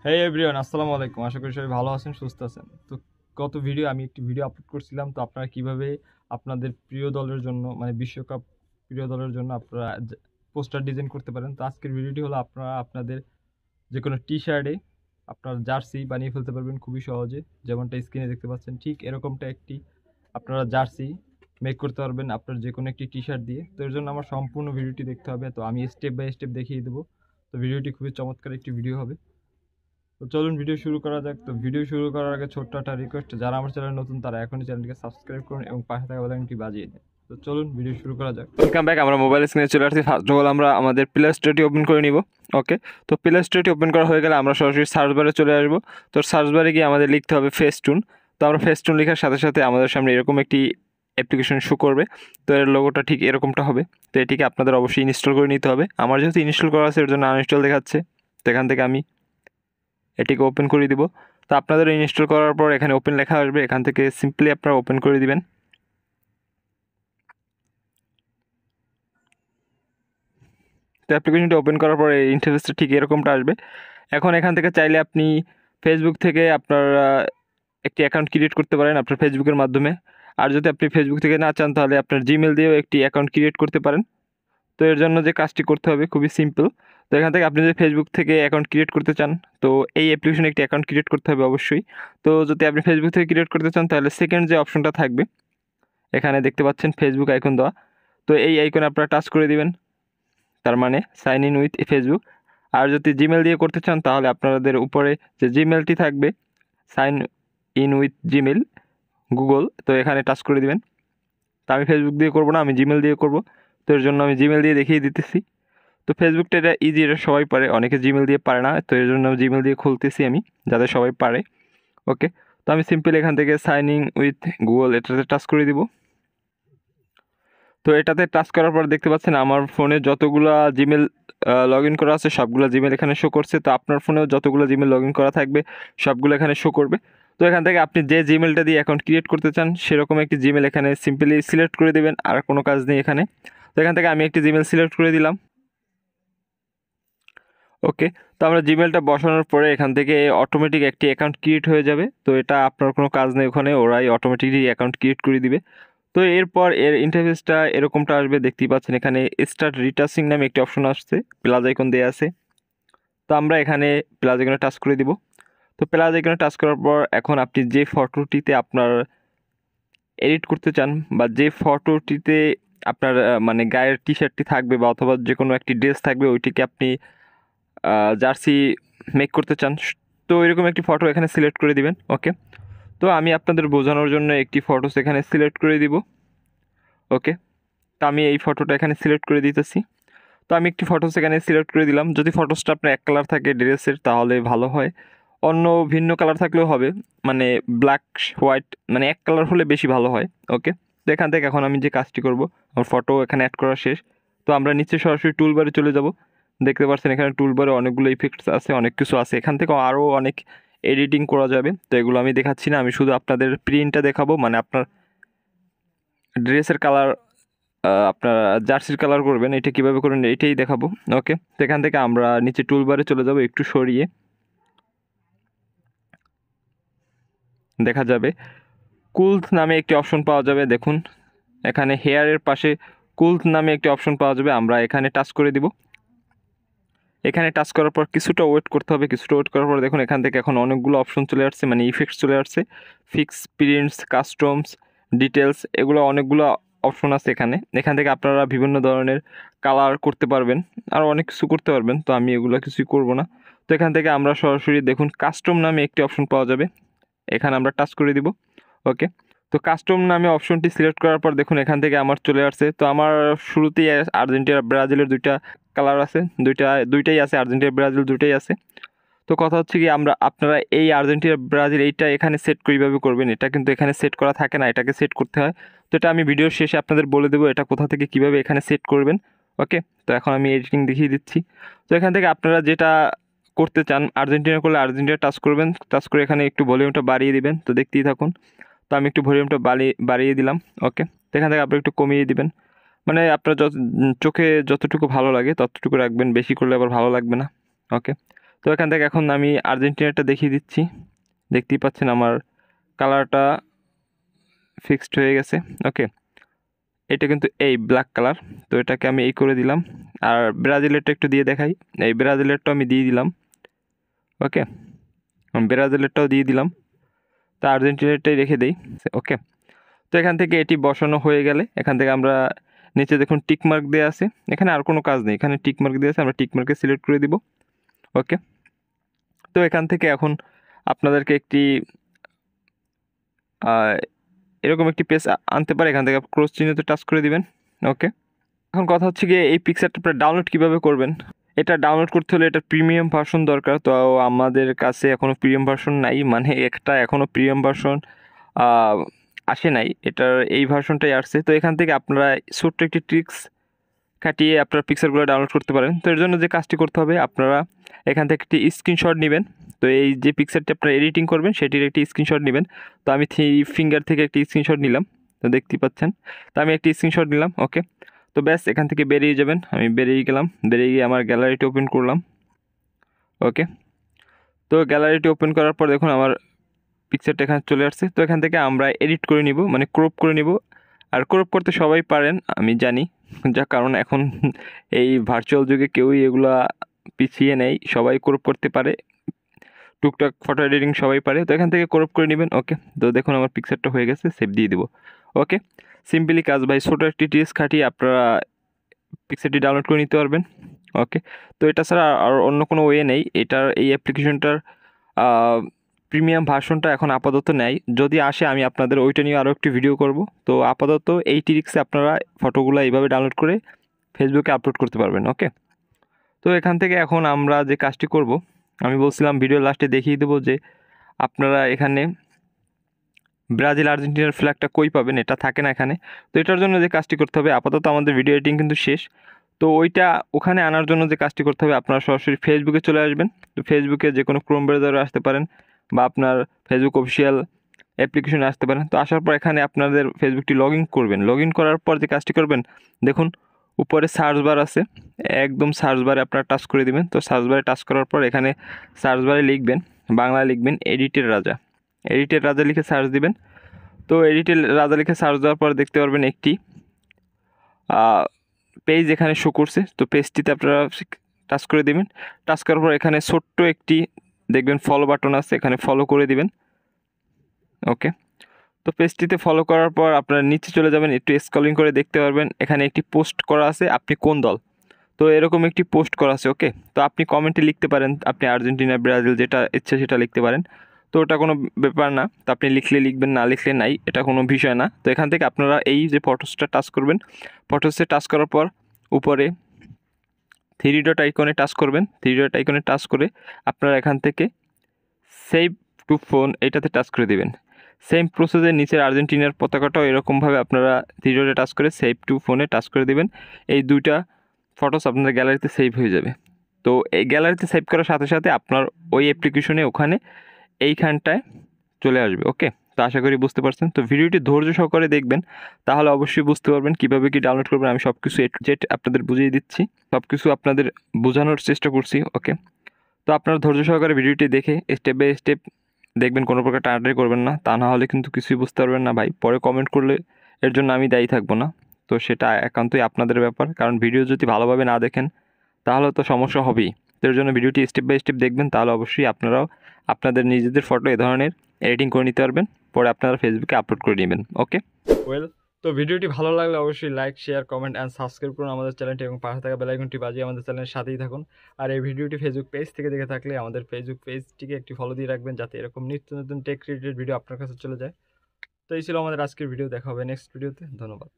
হেই everyone, আসসালামু আলাইকুম। আশা করি সবাই ভালো আছেন, সুস্থ আছেন। তো গত আমি একটি ভিডিও আপলোড করছিলাম, তো আপনারা কিভাবে আপনাদের প্রিয় দলের জন্য মানে বিশ্বকাপ প্রিয় দলের জন্য আপনারা পোস্টার ডিজাইন করতে পারেন। তো আজকের ভিডিওটি হলো আপনারা আপনাদের যে কোনো টি শার্টে আপনার জার্সি বানিয়ে ফেলতে পারবেন খুবই সহজে। যেমনটা স্ক্রিনে দেখতে পাচ্ছেন, ঠিক এরকমটা একটি আপনারা জার্সি মেক করতে পারবেন আপনার যে কোনো একটি টি শার্ট দিয়ে। তো এর জন্য আমার সম্পূর্ণ ভিডিওটি দেখতে হবে। তো আমি স্টেপ বাই স্টেপ দেখিয়ে দেবো। তো ভিডিওটি খুবই চমৎকার একটি ভিডিও হবে। তো চলুন ভিডিও শুরু করা যাক। তো ভিডিও শুরু করার আগে ছোট্ট একটা রিকোয়েস্ট, যারা আমার চ্যানেল নতুন তারা এখনই চ্যানেলটিকে সাবস্ক্রাইব করুন এবং পাশে থাকা বেল আইকনটি বাজিয়ে দিন। তো চলুন ভিডিও শুরু করা যাক। Welcome back. আমরা মোবাইল স্ক্রিনে চলে আসছি। ফার্স্ট অফ অল আমরা আমাদের প্লে স্টোরটি ওপেন করে নিব। ওকে, তো প্লে স্টোরটি ওপেন করা হয়ে গেলে আমরা সরাসরি সার্চ বারে চলে আসবো। তো সার্চ বারে গিয়ে আমাদের লিখতে হবে ফেস্টুন। তো আমরা ফেস্টুন লেখার সাথে সাথে আমাদের সামনে এরকম একটি অ্যাপ্লিকেশন শো করবে। তো এর লোগোটা ঠিক এরকমটা হবে। তো এটিকে আপনাদের অবশ্যই ইনস্টল করে নিতে হবে। আমার যেহেতু ইনস্টল করা আছে এর জন্য আনইনস্টল দেখাচ্ছে। তো এখান থেকে আমি এটিকে ওপেন করে দিব। তো আপনাদের ইনস্টল করার পর এখানে ওপেন লেখা আসবে, এখান থেকে সিম্পলি আপনারা ওপেন করে দিবেন। তো অ্যাপ্লিকেশনটি ওপেন করার পরে ইন্টারফেসটা ঠিক এরকমটা আসবে। এখন এখান থেকে চাইলে আপনি ফেসবুক থেকে আপনার একটি অ্যাকাউন্ট ক্রিয়েট করতে পারেন আপনার ফেসবুকের মাধ্যমে। আর যদি আপনি ফেসবুক থেকে না চান তাহলে আপনার জিমেল দিয়েও একটি অ্যাকাউন্ট ক্রিয়েট করতে পারেন। তো এর জন্য যে কাজটি করতে হবে খুবই সিম্পল। তো এখান থেকে আপনি যদি ফেসবুক থেকে অ্যাকাউন্ট ক্রিয়েট করতে চান তো এই অ্যাপ্লিকেশনে একটি অ্যাকাউন্ট ক্রিয়েট করতে হবে অবশ্যই। তো যদি আপনি ফেসবুক থেকে ক্রিয়েট করতে চান তাহলে সেকেন্ড যে অপশনটা থাকবে এখানে দেখতে পাচ্ছেন ফেসবুক আইকন দেওয়া। তো এই আইকনে আপনারা টাচ করে দিবেন, তার মানে সাইন ইন উইথ ফেসবুক। আর যদি জিমেল দিয়ে করতে চান তাহলে আপনাদের উপরে যে জিমেলটি থাকবে sign in with Gmail Google, তো এখানে টাচ করে দিবেন। তো আমি ফেসবুক দিয়ে করবো না, আমি জিমেল দিয়ে করব। তো এর জন্য আমি জিমেল দিয়ে দেখিয়ে দিতেছি। তো ফেসবুকটা এটা ইজি, এটা সবাই পারে, অনেকে জিমেল দিয়ে পারে না। তো এর জন্য জিমেল দিয়ে খুলতেছি আমি, যাতে সবাই পারে। ওকে, তো আমি সিম্পল এখান থেকে সাইন ইন উইথ গুগল এটাতে টাচ করে দিব। তো এটাতে টাচ করার পর দেখতে পাচ্ছেন আমার ফোনে যতগুলো জিমেল লগ ইন করা আছে সবগুলো জিমেল এখানে শো করছে। তো আপনার ফোনেও যতগুলো জিমেল লগ ইন করা থাকবে সবগুলো এখানে শো করবে। তো এখান থেকে আপনি যে জিমেলটা দিয়ে অ্যাকাউন্ট ক্রিয়েট করতে চান সেরকম একটি জিমেল এখানে সিম্পলি সিলেক্ট করে দেবেন, আর কোনো কাজ নেই এখানে। তো এখান থেকে আমি একটি জিমেল সিলেক্ট করে দিলাম। ওকে, তো আমরা জিমেলটা বসানোর পরে এখান থেকে অটোমেটিক একটি অ্যাকাউন্ট ক্রিয়েট হয়ে যাবে। তো এটা আপনার কোনো কাজ নেই, ওখানে ওরাই অটোমেটিকলি অ্যাকাউন্ট ক্রিয়েট করে দিবে। তো এরপর এর ইন্টারফেসটা এরকমটা আসবে, দেখতেই পাচ্ছেন এখানে স্টার্ট রিটাচিং নামে একটি অপশন আসছে, প্লাস আইকন দেওয়া আছে। তো আমরা এখানে প্লাস আইকনে টাচ করে দিব। তো প্লাস আইকনে টাচ করার পর এখন আপনি যে ফটোটিতে আপনার এডিট করতে চান বা যে ফটোটিতে আপনার মানে গায়ের টি শার্টটি থাকবে বা অথবা যে কোনো একটি ড্রেস থাকবে ওইটিকে আপনি জার্সি মেক করতে চান, তো এরকম একটি ফটো এখানে সিলেক্ট করে দিবেন। ওকে, তো আমি আপনাদের বোঝানোর জন্য একটি ফটোস এখানে সিলেক্ট করে দিব। ওকে, তো আমি এই ফটোটা এখানে সিলেক্ট করে দিতেছি। তো আমি একটি ফটোস এখানে সিলেক্ট করে দিলাম। যদি ফটোসটা আপনার এক কালার থাকে ড্রেসের তাহলে ভালো হয়, অন্য ভিন্ন কালার থাকলেও হবে, মানে ব্ল্যাক হোয়াইট মানে এক কালার হলে বেশি ভালো হয়। ওকে, তো এখান থেকে এখন আমি যে কাজটি করব, আমার ফটো এখানে অ্যাড করা শেষ। তো আমরা নিচে সরাসরি টুলবারে চলে যাব। দেখতে পাচ্ছেন এখানে টুলবারে অনেকগুলো ইফেক্টস আছে, অনেক কিছু আছে, এখান থেকে আরও অনেক এডিটিং করা যাবে। তো এগুলো আমি দেখাচ্ছি না, আমি শুধু আপনাদের প্রিন্টটা দেখাবো, মানে আপনার ড্রেসের কালার আপনার জার্সির কালার করবেন এটা কীভাবে করবেন এটাই দেখাবো। ওকে, তো এখান থেকে আমরা নিচে টুলবারে চলে যাব, একটু সরিয়ে দেখা যাবে কুলথ নামে একটি অপশন পাওয়া যাবে। দেখুন এখানে হেয়ারের পাশে কুলথ নামে একটি অপশন পাওয়া যাবে, আমরা এখানে টাচ করে দিব। এখানে টাচ করার পর কিছুটা ওয়েট করতে হবে। কিছুটা ওয়েট করার পর দেখুন এখান থেকে এখন অনেকগুলো অপশন চলে আসছে, মানে ইফেক্টস চলে আসছে, ফিক্স, প্রিন্টস, কাস্টমস, ডিটেলস, এগুলো অনেকগুলো অপশন আছে এখানে। এখান থেকে আপনারা বিভিন্ন ধরনের কালার করতে পারবেন, আর অনেক কিছু করতে পারবেন। তো আমি এগুলো কিছুই করব না। তো এখান থেকে আমরা সরাসরি দেখুন কাস্টম নামে একটি অপশন পাওয়া যাবে, এখানে আমরা টাচ করে দিব। ওকে, তো কাস্টম নামে অপশনটি সিলেক্ট করার পর দেখুন এখান থেকে আমার চলে আসছে। তো আমার শুরুতেই আর্জেন্টিনা ব্রাজিলের দুইটা কালার আছে, দুইটাই আছে, আর্জেন্টিনা ব্রাজিল দুইটাই আছে। তো কথা হচ্ছে কি আপনারা এই আর্জেন্টিনা ব্রাজিল এইটা এখানে সেট কীভাবে করবেন, এটা কিন্তু এখানে সেট করা থাকে না, এটাকে সেট করতে হয়। তো এটা আমি ভিডিওর শেষে আপনাদের বলে দেবো এটা কোথা থেকে কীভাবে এখানে সেট করবেন। ওকে, তো এখন আমি এডিটিং দেখিয়ে দিচ্ছি। তো এখান থেকে আপনারা যেটা করতে চান, আর্জেন্টিনা করলে আর্জেন্টিনা টাচ করবেন, টাচ করে এখানে একটু ভলিউমটা বাড়িয়ে দিবেন। তো দেখতেই থাকুন। তো আমি একটু ভলিউমটা বাড়িয়ে দিলাম। ওকে, তো এখান থেকে আপনি একটু কমিয়ে দিবেন, মানে আপনার চোখে যতটুকু ভালো লাগে ততটুকু রাখবেন, বেশি করলে আবার ভালো লাগবে না। ওকে, তো তো এখান থেকে এখন আমি আর্জেন্টিনাটা দেখিয়ে দিচ্ছি। দেখতেই পাচ্ছেন আমার কালারটা ফিক্সড হয়ে গেছে। ওকে, এটা কিন্তু এই ব্ল্যাক কালার, তো এটাকে আমি এই করে দিলাম। আর ব্রাজিলেরটা একটু দিয়ে দেখাই, এই ব্রাজিলেরটাও আমি দিয়ে দিলাম। ওকে, ব্রাজিলেরটাও দিয়ে দিলাম, তো আর্জেন্টিনারটাই রেখে দেই। ওকে, তো এখান থেকে এটি বসানো হয়ে গেলে এখান থেকে আমরা নিচে দেখুন টিক মার্ক দেওয়া আছে, এখানে আর কোনো কাজ নেই, এখানে টিক মার্ক দেওয়া আছে, আমরা টিক মার্কে সিলেক্ট করে দিব। ওকে, তো এখান থেকে এখন আপনাদেরকে একটি এরকম একটি পেজ আনতে পারে, এখান থেকে ক্রস চিহ্নতে টাচ করে দিবেন। ওকে, এখন কথা হচ্ছে গিয়ে এই পিকচারটা আপনারা ডাউনলোড কীভাবে করবেন। এটা ডাউনলোড করতে হলে এটা প্রিমিয়াম ভার্সন দরকার, তো আমাদের কাছে এখনও প্রিমিয়াম ভার্সন নাই, মানে একটা এখনও প্রিমিয়াম ভার্সন আসে নাই, এটার এই ভার্সনটাই আসছে। তো এখান থেকে আপনারা ছোট্ট একটি ট্রিক্স খাটিয়ে আপনার পিকচারগুলো ডাউনলোড করতে পারেন। তো এর জন্য যে কাজটি করতে হবে, আপনারা এখান থেকে একটি স্ক্রিনশট নেবেন। তো এই যে পিকচারটি আপনারা এডিটিং করবেন সেটির একটি স্ক্রিনশট নেবেন। তো আমি 3 ফিঙ্গার থেকে একটি স্ক্রিনশট নিলাম, তো দেখতেই পাচ্ছেন। তো আমি একটি স্ক্রিনশট নিলাম। ওকে, তো ব্যাস এখান থেকে বেরিয়ে যাবেন, আমি বেরিয়ে গেলাম, বেরিয়ে গিয়ে আমার গ্যালারিটি ওপেন করলাম। ওকে, তো গ্যালারিটি ওপেন করার পর দেখুন আমার পিকচারটা এখানে চলে আসছে। তো এখান থেকে আমরা এডিট করে নিব, মানে ক্রপ করে নিব। আর ক্রপ করতে সবাই পারেন আমি জানি, যা কারণ এখন এই ভার্চুয়াল যুগে কেউই এগুলা পিছিয়ে নেই, সবাই ক্রপ করতে পারে, টুকটাক ফটো এডিটিং সবাই পারে। তো এখান থেকে ক্রপ করে নেবেন। ওকে, তো দেখুন আমার পিকচারটা হয়ে গেছে, সেভ দিয়ে দেবো। ওকে, সিম্পলি কাজ ভাই, ছোটো একটি টিপস খাটিয়ে আপনারা পিকচারটি ডাউনলোড করে নিতে পারবেন। ওকে, তো এটা ছাড়া আর অন্য কোনো ওয়ে নেই, এটার এই অ্যাপ্লিকেশনটার প্রিমিয়াম ভার্সনটা এখন আপাতত নেই, যদি আসে আমি আপনাদের ওইটা নিয়ে আরও একটি ভিডিও করব। তো আপাতত এই ট্রিক্সে আপনারা ফটোগুলো এইভাবে ডাউনলোড করে ফেসবুকে আপলোড করতে পারবেন। ওকে, তো এখান থেকে এখন আমরা যে কাজটি করব, আমি বলছিলাম ভিডিও লাস্টে দেখিয়ে দেবো যে আপনারা এখানে ব্রাজিল আর্জেন্টিনার ফ্ল্যাগটা কই পাবেন, এটা থাকে না এখানে। তো এটার জন্য যে কাজটি করতে হবে, আপাতত আমাদের ভিডিও এডিটিং কিন্তু শেষ, তো ওইটা ওখানে আনার জন্য যে কাজটি করতে হবে, আপনারা সরাসরি ফেসবুকে চলে আসবেন। তো ফেসবুকে যে কোনো ক্রোম ব্রাউজারে আসতে পারেন বা আপনার ফেসবুক অফিসিয়াল অ্যাপ্লিকেশনে আসতে পারেন। তো আসার পর এখানে আপনাদের ফেসবুকটি লগ ইন করবেন, লগ ইন করার পর যে কাজটি করবেন, দেখুন উপরে সার্চ বার আছে, একদম সার্চ বারে আপনারা টাচ করে দিবেন। তো সার্চ বারে টাচ করার পর এখানে সার্চ বারে লিখবেন, বাংলা লিখবেন এডিটের রাজা, এডিটের রাজা লিখে সার্চ দিবেন। তো এডিটের রাজা লিখে সার্চ দেওয়ার পর দেখতে পারবেন একটি পেজ এখানে শো করছে। তো পেজটিতে আপনারা টাচ করে দেবেন, টাচ করার পর এখানে ছোট্ট একটি দেখবেন ফলো বাটন আছে, এখানে ফলো করে দিবেন। ওকে, তো পেজটিতে ফলো করার পর আপনারা নিচে চলে যাবেন, একটু স্ক্রলিং করে দেখতে পারবেন এখানে একটি পোস্ট করা আছে, আপনি কোন দল। তো এরকম একটি পোস্ট করা আছে। ওকে, তো আপনি কমেন্টে লিখতে পারেন আপনি আর্জেন্টিনা ব্রাজিল যেটা ইচ্ছে সেটা লিখতে পারেন, তো ওটা কোনো ব্যাপার না, তো আপনি লিখলে লিখবেন, না লিখলে নাই, এটা কোনো বিষয় না। তো এখান থেকে আপনারা এই যে ফটোসটা টাচ করবেন, ফটোসে টাচ করার পর উপরে 3 ডট আইকনে টাচ করবেন, 3 ডট আইকনে টাচ করে আপনারা এখান থেকে সেভ টু ফোন এটাতে টাচ করে দেবেন। সেম প্রসেসের নিচের আর্জেন্টিনার পতাকাটাও এরকমভাবে আপনারা 3 ডটে টাচ করে সেভ টু ফোনে টাচ করে দেবেন। এই দুইটা ফটোস আপনাদের গ্যালারিতে সেভ হয়ে যাবে। তো এই গ্যালারিতে সেভ করার সাথে সাথে আপনার ওই অ্যাপ্লিকেশনে ওখানে এইখানটায় চলে আসবে। ওকে, তো আশা করি বুঝতে পারছেন। তো ভিডিওটি ধৈর্য সহকারে দেখবেন, তাহলে অবশ্যই বুঝতে পারবেন কীভাবে কি ডাউনলোড করবেন। আমি সব কিছু এ টু জেড আপনাদের বুঝিয়ে দিচ্ছি, সব কিছু আপনাদের বোঝানোর চেষ্টা করছি। ওকে, তো আপনারা ধৈর্য সহকারে ভিডিওটি দেখে স্টেপ বাই স্টেপ দেখবেন, কোনো প্রকার টানাটানি করবেন না, তা না হলে কিন্তু কিছুই বুঝতে পারবেন না ভাই। পরে কমেন্ট করলে এর জন্য আমি দায়ী থাকবো না, তো সেটা একান্তই আপনাদের ব্যাপার, কারণ ভিডিও যদি ভালোভাবে না দেখেন তাহলে তো সমস্যা হবেই। তো এর জন্য ভিডিওটি স্টেপ বাই স্টেপ দেখবেন, তাহলে অবশ্যই আপনারাও আপনাদের নিজেদের ফটো এ ধরনের এডিটিং করে নিতে পারবেন, পরে আপনারা ফেসবুকে আপলোড করে নেবেন। ওকে, ওয়েল, তো ভিডিওটি ভালো লাগলে অবশ্যই like, share, comment and subscribe করুন আমাদের চ্যানেলটি এবং পাশে থাকা বেল আইকনটি বাজিয়ে আমাদের চ্যানেলের সাথেই থাকুন। আর এই ভিডিওটি ফেসবুক পেজ থেকে দেখে থাকলে আমাদের ফেসবুক পেজটিকে একটি ফলো দিয়ে রাখবেন, যাতে এরকম নিত্য নতুন টেক রিলেটেড ভিডিও আপনার কাছে চলে যায়। তো এই ছিল আমাদের আজকের ভিডিও, দেখা হবে নেক্সট ভিডিওতে। ধন্যবাদ।